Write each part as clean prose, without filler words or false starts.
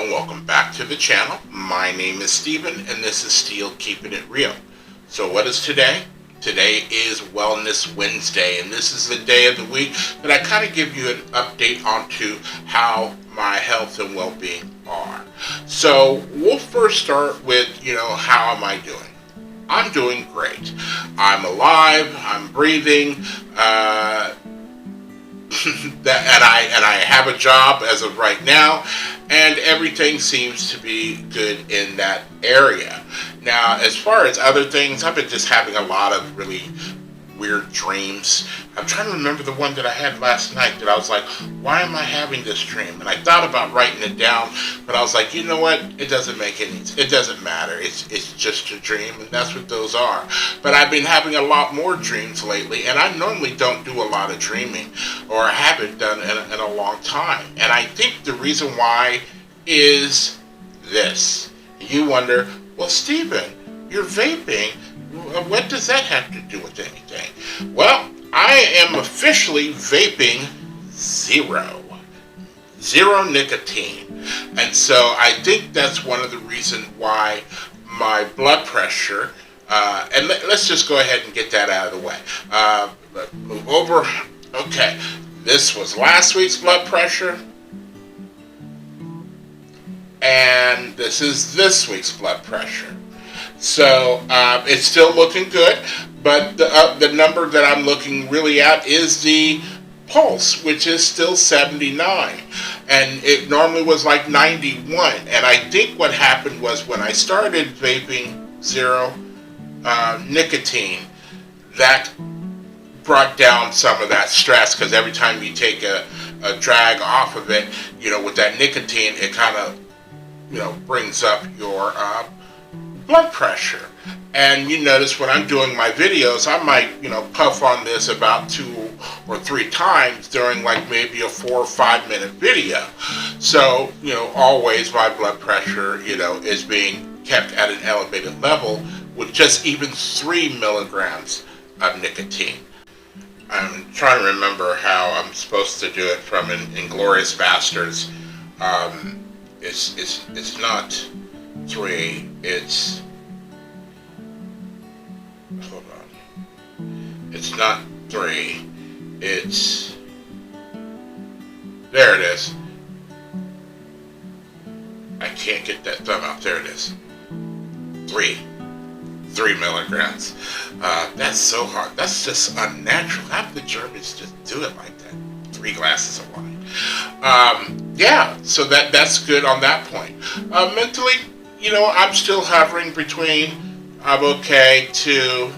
Hello and welcome back to the channel. My name is Steven and this is Steel Keeping It Real. So what is today? Today is Wellness Wednesday, and this is the day of the week that I kind of give you an update onto how my health and well-being are. So we'll first start with, how am I doing? I'm doing great. I'm alive, I'm breathing, and I have a job as of right now, and everything seems to be good in that area. Now, as far as other things, I've been just having a lot of really weird dreams. I'm trying to remember the one that I had last night that I was like, why am I having this dream? And I thought about writing it down, but I was like, you know what? It doesn't matter. It's just a dream, and that's what those are. But I've been having a lot more dreams lately, and I normally don't do a lot of dreaming, or haven't done in a long time. And I think the reason why is this. You wonder, well, Steven, you're vaping. What does that have to do with anything? Well, I am officially vaping zero nicotine. And so I think that's one of the reasons why my blood pressure, and let's just go ahead and get that out of the way. Move over. Okay, this was last week's blood pressure. And this is this week's blood pressure. So it's still looking good, but the number that I'm looking really at is the pulse, which is still 79, and it normally was like 91. And I think what happened was when I started vaping zero nicotine, that brought down some of that stress, because every time you take a drag off of it, with that nicotine, it kind of brings up your blood pressure. And you notice when I'm doing my videos, I might puff on this about 2 or 3 times during like maybe a 4 or 5 minute video. So always my blood pressure is being kept at an elevated level with just even 3 milligrams of nicotine. I'm trying to remember how I'm supposed to do it from Inglourious Basterds. It's not 3, it's, hold on, it's not 3, it's, there it is. I can't get that thumb out, there it is. 3 milligrams. That's so hard, that's just unnatural. How do the Germans just do it like that? 3 glasses of wine. Yeah, so that's good on that point. Mentally, I'm still hovering between I'm okay to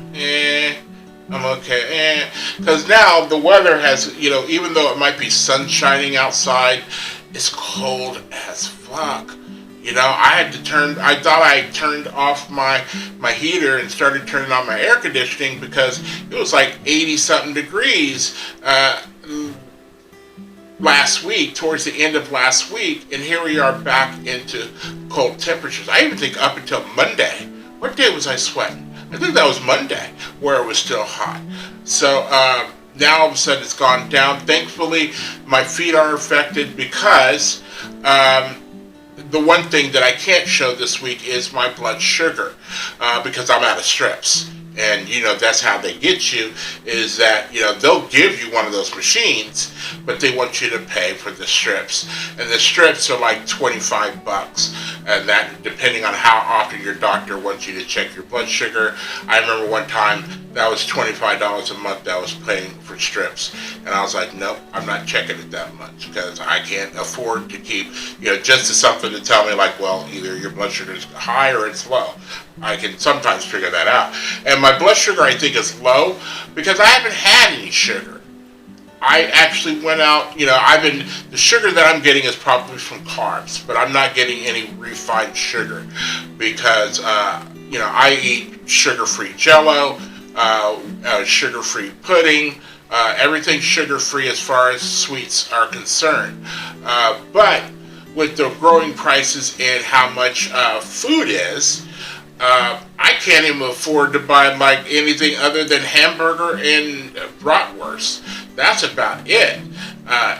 I'm okay, because now the weather has, even though it might be sun shining outside, it's cold as fuck. I thought I turned off my heater and started turning on my air conditioning because it was like 80 something degrees last week, towards the end of last week, and here we are back into cold temperatures. I even think up until Monday. What day was I sweating? I think that was Monday, where it was still hot. So now all of a sudden it's gone down. Thankfully, my feet are affected because the one thing that I can't show this week is my blood sugar because I'm out of strips. And that's how they get you, is that they'll give you one of those machines, but they want you to pay for the strips, and the strips are like $25, and that depending on how often your doctor wants you to check your blood sugar. I remember one time that was $25 a month that I was paying for strips, and I was like, nope, I'm not checking it that much because I can't afford to keep just as something to tell me like, well, either your blood sugar is high or it's low. I can sometimes figure that out. And my blood sugar, I think, is low because I haven't had any sugar. I actually went out, the sugar that I'm getting is probably from carbs, but I'm not getting any refined sugar because, I eat sugar-free Jell-O, sugar-free pudding, everything sugar-free as far as sweets are concerned. But with the growing prices and how much food is, I can't even afford to buy like anything other than hamburger and bratwurst. That's about it.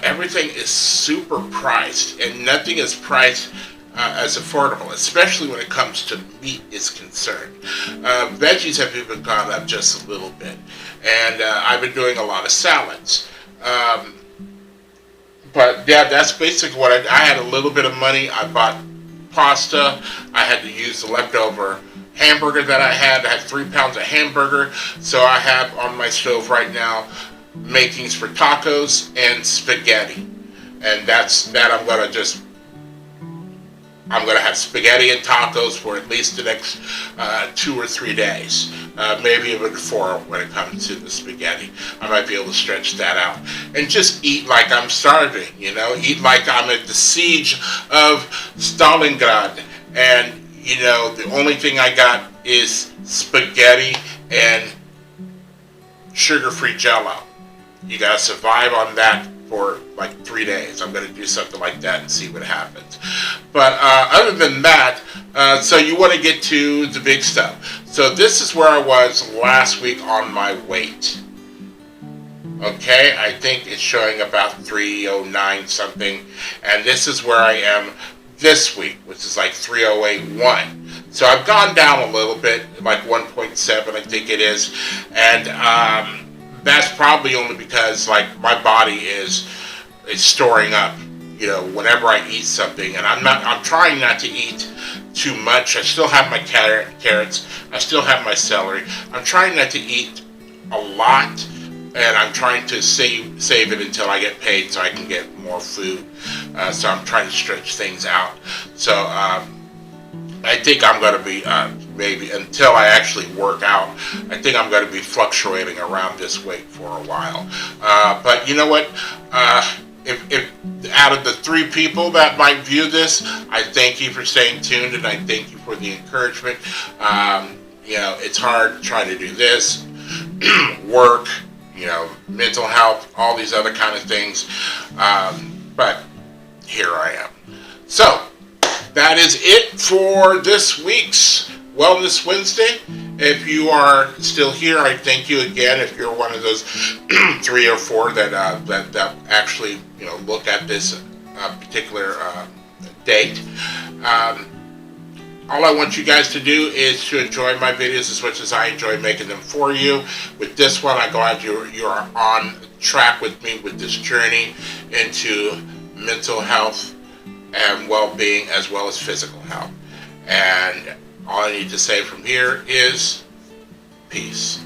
Everything is super priced, and nothing is priced as affordable, especially when it comes to meat is concerned. Veggies have even gone up just a little bit, and I've been doing a lot of salads. But yeah, that's basically what I had a little bit of money. I bought pasta. I had to use the leftover hamburger that I had. I had 3 pounds of hamburger, so I have on my stove right now makings for tacos and spaghetti, and I'm gonna have spaghetti and tacos for at least the next 2 or 3 days, maybe even 4 when it comes to the spaghetti. I might be able to stretch that out and just eat like I'm starving, eat like I'm at the siege of Stalingrad, and the only thing I got is spaghetti and sugar-free Jello. You gotta survive on that for like 3 days. I'm gonna do something like that and see what happens. But other than that, so you want to get to the big stuff. So this is where I was last week on my weight. Okay, I think it's showing about 309 something, and this is where I am this week, which is like 308.1. So I've gone down a little bit, like 1.7 I think it is, and that's probably only because like my body is storing up, whenever I eat something, and I'm trying not to eat too much. I still have my carrots, I still have my celery. I'm trying not to eat a lot, and I'm trying to save it until I get paid so I can get more food. So I'm trying to stretch things out. So I think I'm going to be, maybe until I actually work out, I think I'm going to be fluctuating around this weight for a while. But you know what? If out of the 3 people that might view this, I thank you for staying tuned, and I thank you for the encouragement. It's hard trying to do this, work, mental health, all these other kind of things. But here I am. So that is it for this week's Wellness Wednesday. If you are still here, I thank you again. If you're one of those 3 or 4 that actually look at this particular date, all I want you guys to do is to enjoy my videos as much as I enjoy making them for you. With this one, I'm glad you're on track with me with this journey into mental health and well-being as well as physical health. And all I need to say from here is peace.